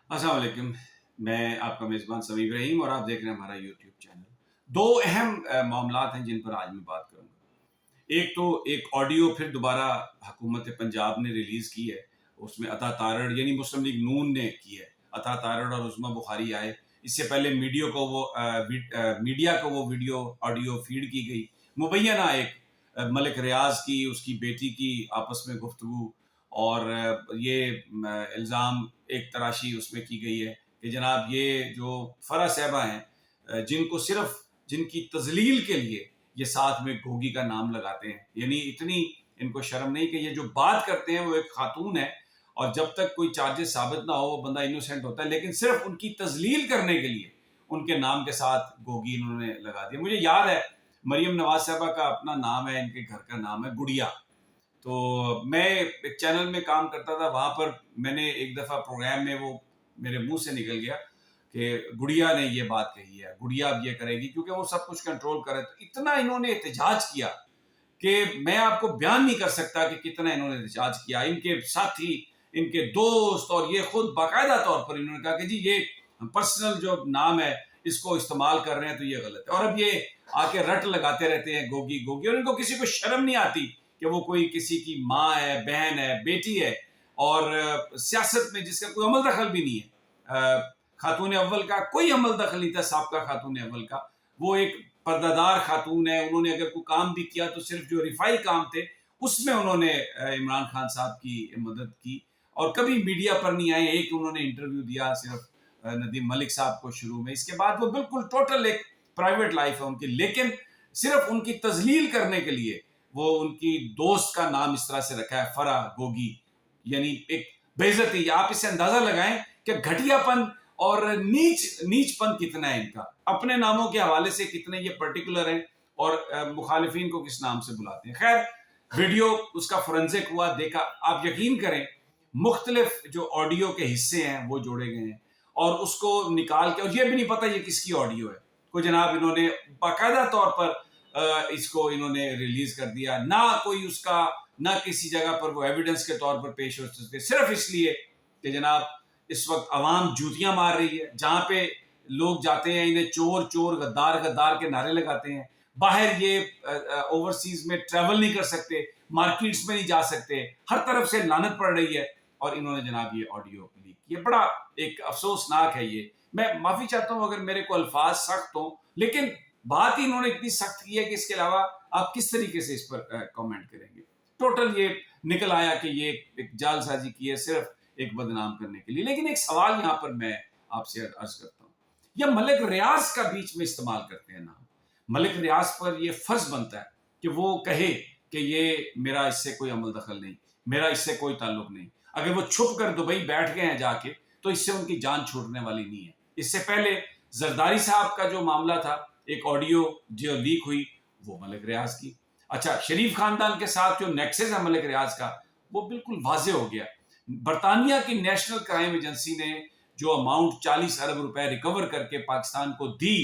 السلام علیکم. میں آپ کا میزبان سمیع ابراہیم اور آپ دیکھ رہے ہیں ہمارا یوٹیوب چینل. دو اہم معاملات ہیں جن پر آج میں بات کروں گا. ایک تو ایک آڈیو پھر دوبارہ حکومت پنجاب نے ریلیز کی ہے. اس میں عطا تارڑ یعنی مسلم لیگ نون نے کی ہے. عطا تارڑ اور عظمیٰ بخاری آئے. اس سے پہلے میڈیا کو وہ ویڈیو آڈیو فیڈ کی گئی. مبینہ ایک ملک ریاض کی اس کی بیٹی کی آپس میں گفتگو اور یہ الزام ایک تراشی اس میں کی گئی ہے کہ جناب یہ جو فرح صاحبہ ہیں جن کی تذلیل کے لیے یہ ساتھ میں گوگی کا نام لگاتے ہیں، یعنی اتنی ان کو شرم نہیں کہ یہ جو بات کرتے ہیں وہ ایک خاتون ہے اور جب تک کوئی چارجز ثابت نہ ہو وہ بندہ انوسینٹ ہوتا ہے، لیکن صرف ان کی تذلیل کرنے کے لیے ان کے نام کے ساتھ گوگی انہوں نے لگا دیا. مجھے یاد ہے مریم نواز صاحبہ کا اپنا نام ہے، ان کے گھر کا نام ہے گڑیا. تو میں ایک چینل میں کام کرتا تھا، وہاں پر میں نے ایک دفعہ پروگرام میں وہ میرے منہ سے نکل گیا کہ گڑیا نے یہ بات کہی ہے، گڑیا اب یہ کرے گی، کیونکہ وہ سب کچھ کنٹرول کرے. تو اتنا انہوں نے احتجاج کیا کہ میں آپ کو بیان نہیں کر سکتا کہ کتنا انہوں نے احتجاج کیا. ان کے ساتھی، ان کے دوست اور یہ خود باقاعدہ طور پر انہوں نے کہا کہ جی یہ پرسنل جو نام ہے اس کو استعمال کر رہے ہیں تو یہ غلط ہے. اور اب یہ آ کے رٹ لگاتے رہتے ہیں گوگی گوگی، اور ان کو کسی کو شرم نہیں آتی کہ وہ کوئی کسی کی ماں ہے، بہن ہے، بیٹی ہے، اور سیاست میں جس کا کوئی عمل دخل بھی نہیں ہے. خاتون اول کا کوئی عمل دخل نہیں تھا، سابقہ خاتون اول کا. وہ ایک پردہ دار خاتون ہے. انہوں نے اگر کوئی کام بھی کیا تو صرف جو رفائی کام تھے اس میں انہوں نے عمران خان صاحب کی مدد کی اور کبھی میڈیا پر نہیں آئے. ایک انہوں نے انٹرویو دیا صرف ندیم ملک صاحب کو شروع میں، اس کے بعد وہ بالکل ٹوٹل ایک پرائیویٹ لائف ہے ان کی. لیکن صرف ان کی تذلیل کرنے کے لیے وہ ان کی دوست کا نام اس طرح سے رکھا ہے، فرح گوگی، یعنی ایک بے عزتی. آپ اس سے اندازہ لگائیں کہ گھٹیا پن اور نیچ پن کتنا ہے ان کا. اپنے ناموں کے حوالے سے کتنے یہ پرٹیکولر ہیں اور مخالفین کو کس نام سے بلاتے ہیں. خیر، ویڈیو اس کا فورنزک ہوا، دیکھا. آپ یقین کریں مختلف جو آڈیو کے حصے ہیں وہ جوڑے گئے ہیں اور اس کو نکال کے، اور یہ بھی نہیں پتا یہ کس کی آڈیو ہے. کوئی جناب انہوں نے باقاعدہ طور پر اس کو انہوں نے ریلیز کر دیا، نہ کوئی اس کا نہ کسی جگہ پر وہ ایویڈنس کے طور پر پیش ہو سکتے، صرف اس لیے کہ جناب اس وقت عوام جوتیاں مار رہی ہے. جہاں پہ لوگ جاتے ہیں انہیں چور چور، غدار غدار کے نعرے لگاتے ہیں. باہر یہ اوورسیز میں ٹریول نہیں کر سکتے، مارکیٹس میں نہیں جا سکتے، ہر طرف سے لعنت پڑ رہی ہے، اور انہوں نے جناب یہ آڈیو لیک کیا. بڑا ایک افسوسناک ہے یہ. میں معافی چاہتا ہوں اگر میرے کو الفاظ سخت ہوں، لیکن بات ہی انہوں نے اتنی سخت کی ہے کہ اس کے علاوہ آپ کس طریقے سے اس پر کامنٹ کریں گے. ٹوٹل یہ نکل آیا کہ یہ ایک جال سازی کی ہے صرف ایک بدنام کرنے کے لیے. لیکن ایک سوال یہاں پر میں آپ سے عرض کرتا ہوں، یہ ملک ریاض کا بیچ میں استعمال کرتے ہیں نام. ملک ریاض پر یہ فرض بنتا ہے کہ وہ کہے کہ یہ میرا اس سے کوئی عمل دخل نہیں، میرا اس سے کوئی تعلق نہیں. اگر وہ چھپ کر دبئی بیٹھ گئے ہیں جا کے تو اس سے ان کی جان چھوٹنے والی نہیں ہے. اس سے پہلے زرداری صاحب کا جو معاملہ تھا، ایک آڈیو جو لیک ہوئی وہ ملک ریاض کی. اچھا، شریف خاندان کے ساتھ جو نیکسس ہے ملک ریاض کا وہ بالکل واضح ہو گیا. برطانیہ کی نیشنل کرائم ایجنسی نے جو اماؤنٹ 40 ارب روپے ریکور کر کے پاکستان کو دی،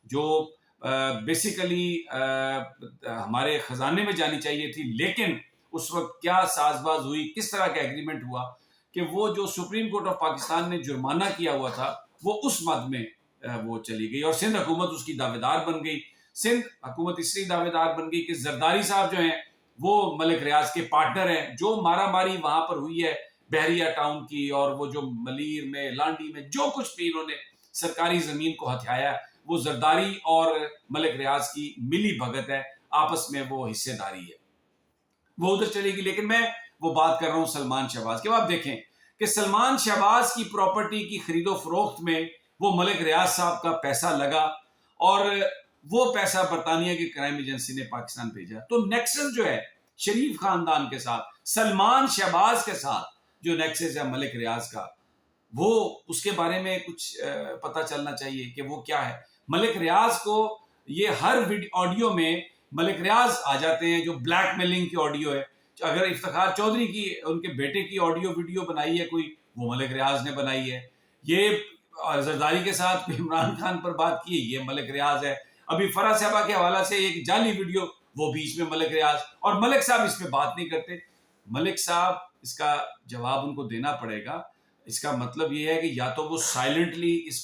جو بیسیکلی ہمارے خزانے میں جانی چاہیے تھی، لیکن اس وقت کیا ساز باز ہوئی، کس طرح کا ایگریمنٹ ہوا کہ وہ جو سپریم کورٹ آف پاکستان نے جرمانہ کیا ہوا تھا وہ اس مد میں وہ چلی گئی اور سندھ حکومت اس کی دعویدار بن گئی. سندھ حکومت اس لیے دعویدار بن گئی کہ زرداری صاحب جو ہیں وہ ملک ریاض کے پارٹنر ہیں. جو مارا ماری وہاں پر ہوئی ہے بحریہ ٹاؤن کی، اور وہ جو ملیر میں، لانڈی میں جو کچھ بھی انہوں نے سرکاری زمین کو ہتھیایا، وہ زرداری اور ملک ریاض کی ملی بھگت ہے، آپس میں وہ حصے داری ہے، وہ ادھر چلے گی. لیکن میں وہ بات کر رہا ہوں سلمان شہباز کی. آپ دیکھیں کہ سلمان شہباز کی پراپرٹی کی خرید و فروخت میں وہ ملک ریاض صاحب کا پیسہ لگا اور وہ پیسہ برطانیہ کی کرائم ایجنسی نے پاکستان بھیجا. تو نیکسس جو ہے شریف خاندان کے ساتھ، سلمان شہباز کے ساتھ جو نیکسس ہے ملک ریاض کا، وہ اس کے بارے میں کچھ پتہ چلنا چاہیے کہ وہ کیا ہے. ملک ریاض کو یہ ہر آڈیو میں ملک ریاض آ جاتے ہیں جو بلیک میلنگ کی آڈیو ہے. اگر افتخار چودھری کی ان کے بیٹے کی آڈیو ویڈیو بنائی ہے کوئی، وہ ملک ریاض نے بنائی ہے. یہ زرداری کے ساتھ عمران خان پر بات کی، یہ ملک ریاض ہے. ابھی فرح صاحبہ کے حوالے سے ایک جعلی ویڈیو، وہ بیچ میں ملک ریاض، اور ملک صاحب اس پہ بات نہیں کرتے. ملک صاحب اس کا جواب ان کو دینا پڑے گا. اس کا مطلب یہ ہے کہ یا تو وہ سائلنٹلی اس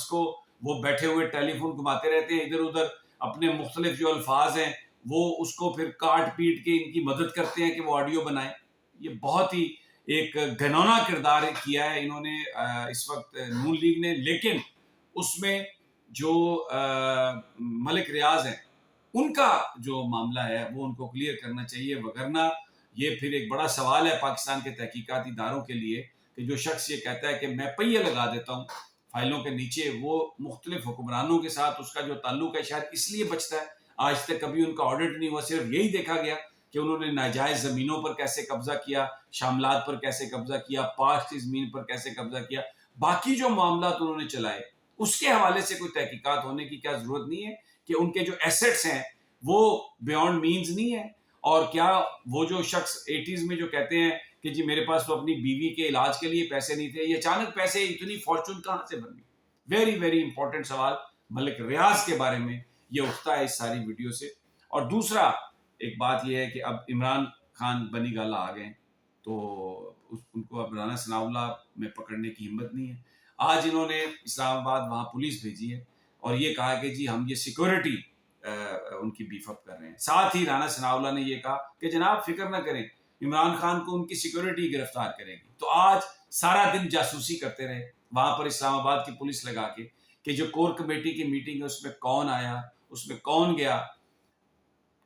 کو وہ بیٹھے ہوئے ٹیلی فون گھماتے رہتے ہیں ادھر ادھر، اپنے مختلف جو الفاظ ہیں وہ اس کو پھر کاٹ پیٹ کے ان کی مدد کرتے ہیں کہ وہ آڈیو بنائیں. یہ بہت ہی ایک گھنونا کردار کیا ہے انہوں نے اس وقت نون لیگ نے. لیکن اس میں جو ملک ریاض ہیں ان کا جو معاملہ ہے وہ ان کو کلیئر کرنا چاہیے، وگرنہ یہ پھر ایک بڑا سوال ہے پاکستان کے تحقیقاتی اداروں کے لیے کہ جو شخص یہ کہتا ہے کہ میں پہیے لگا دیتا ہوں فائلوں کے نیچے، وہ مختلف حکمرانوں کے ساتھ اس کا جو تعلق ہے شاید اس لیے بچتا ہے. آج تک کبھی ان کا آڈٹ نہیں ہوا، صرف یہی دیکھا گیا کہ انہوں نے ناجائز زمینوں پر کیسے قبضہ کیا، شاملات پر کیسے قبضہ کیا، پاک کی زمین پر کیسے قبضہ کیا. باقی جو معاملات انہوں نے چلائے اس کے حوالے سے کوئی تحقیقات ہونے کی کیا ضرورت نہیں ہے کہ ان کے جو ایسٹس ہیں وہ بیونڈ مینز نہیں ہے. اور کیا وہ جو شخص 80s میں جو کہتے ہیں کہ جی میرے پاس تو اپنی بیوی کے علاج کے لیے پیسے نہیں تھے، یہ اچانک پیسے اتنی فارچون کہاں سے بن گئی؟ ویری ویری امپورٹنٹ سوال ملک ریاض کے بارے میں یہ اٹھتا ہے اس ساری ویڈیو سے. اور دوسرا ایک بات یہ ہے کہ اب عمران خان بنی گالہ آ گئے تو ان کو اب رانا ثناء اللہ میں پکڑنے کی ہمت نہیں ہے. آج انہوں نے اسلام آباد وہاں پولیس بھیجی ہے اور یہ کہا کہ جی ہم یہ سیکورٹی ان کی بیف اپ کر رہے ہیں. ساتھ ہی رانا ثناء اللہ نے یہ کہا کہ جناب فکر نہ کریں، عمران خان کو ان کی سیکورٹی گرفتار کرے گی. تو آج سارا دن جاسوسی کرتے رہے وہاں پر اسلام آباد کی پولیس لگا کے کہ جو کور کمیٹی کی میٹنگ ہے اس میں کون آیا، اس میں کون گیا،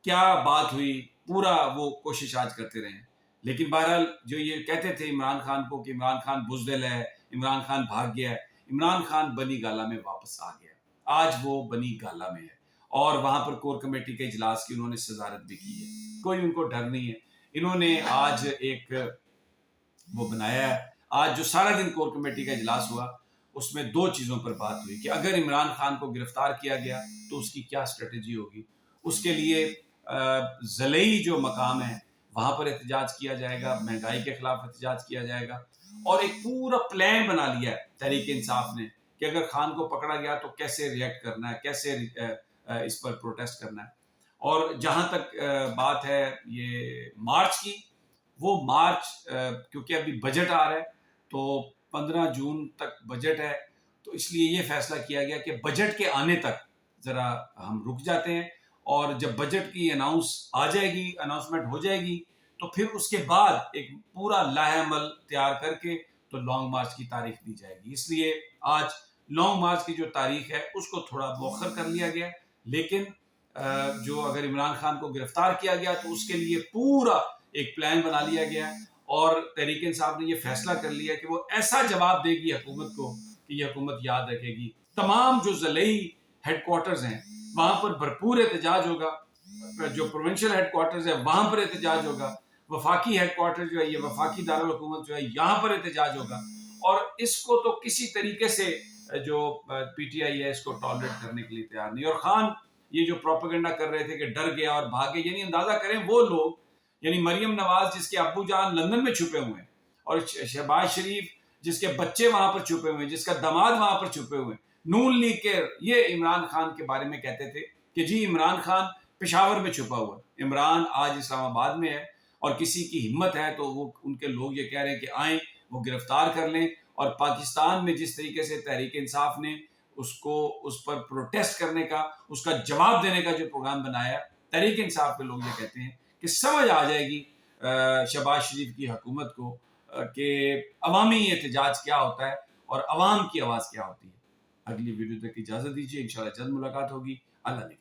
کیا بات ہوئی، پورا وہ کوشش آج کرتے رہے. لیکن بہرحال جو یہ کہتے تھے عمران خان کو کہ عمران خان بزدل ہے، عمران خان بھاگ گیا ہے، عمران خان بنی گالہ میں واپس آ گیا. آج وہ بنی گالہ میں ہے اور وہاں پر کور کمیٹی کے اجلاس کی انہوں نے صدارت بھی کی ہے. کوئی ان کو ڈر نہیں ہے. انہوں نے آج ایک وہ بنایا ہے، آج جو سارا دن کور کمیٹی کا اجلاس ہوا اس میں دو چیزوں پر بات ہوئی کہ اگر عمران خان کو گرفتار کیا گیا تو اس کی کیا اسٹریٹجی ہوگی. اس کے لیے ضلعی جو مقام ہے وہاں پر احتجاج کیا جائے گا، مہنگائی کے خلاف احتجاج کیا جائے گا، اور ایک پورا پلان بنا لیا ہے تحریک انصاف نے کہ اگر خان کو پکڑا گیا تو کیسے ریئیکٹ کرنا ہے، کیسے اس پر پروٹیسٹ کرنا ہے. اور جہاں تک بات ہے یہ مارچ کی، وہ مارچ کیونکہ ابھی بجٹ آ رہا ہے تو 15 جون تک بجٹ ہے، تو اس لیے یہ فیصلہ کیا گیا کہ بجٹ کے آنے تک ذرا ہم رک جاتے ہیں، اور جب بجٹ کی اناؤنسمنٹ ہو جائے گی تو پھر اس کے بعد ایک پورا لاہ عمل تیار کر کے تو لانگ مارچ کی تاریخ دی جائے گی. اس لیے آج لانگ مارچ کی جو تاریخ ہے اس کو تھوڑا مؤخر کر لیا گیا. لیکن جو اگر عمران خان کو گرفتار کیا گیا تو اس کے لیے پورا ایک پلان بنا لیا گیا اور تحریک انصاف نے یہ فیصلہ کر لیا کہ وہ ایسا جواب دے گی حکومت کو کہ یہ حکومت یاد رکھے گی. تمام جو ضلعی ہیڈ کوارٹرز ہیں وہاں پر بھرپور احتجاج ہوگا، جو پروونشل ہیڈ کوارٹرز ہے وہاں پر احتجاج ہوگا، وفاقی ہیڈ کوارٹر جو ہے یہ وفاقی دارالحکومت جو ہے یہاں پر احتجاج ہوگا. اور اس کو تو کسی طریقے سے جو پی ٹی آئی ہے اس کو ٹالریٹ کرنے کے لیے تیار نہیں. اور خان یہ جو پروپیگنڈا کر رہے تھے کہ ڈر گیا اور بھاگے، یعنی اندازہ کریں وہ لوگ، یعنی مریم نواز جس کے ابو جان لندن میں چھپے ہوئے ہیں، اور شہباز شریف جس کے بچے وہاں پر چھپے ہوئے ہیں، جس کا داماد وہاں پر چھپے ہوئے ہیں، نون لیگ کے یہ عمران خان کے بارے میں کہتے تھے کہ جی عمران خان پشاور میں چھپا ہوا ہے. عمران آج اسلام آباد میں ہے اور کسی کی ہمت ہے تو وہ ان کے لوگ یہ کہہ رہے ہیں کہ آئیں وہ گرفتار کر لیں. اور پاکستان میں جس طریقے سے تحریک انصاف نے اس پر پروٹیسٹ کرنے کا، اس کا جواب دینے کا جو پروگرام بنایا، تحریک انصاف کے لوگ یہ کہتے ہیں کہ سمجھ آ جائے گی شہباز شریف کی حکومت کو کہ عوامی احتجاج کیا ہوتا ہے اور عوام کی آواز کیا ہوتی ہے. اگلی ویڈیو تک اجازت دیجیے، انشاءاللہ جلد ملاقات ہوگی. اللہ نے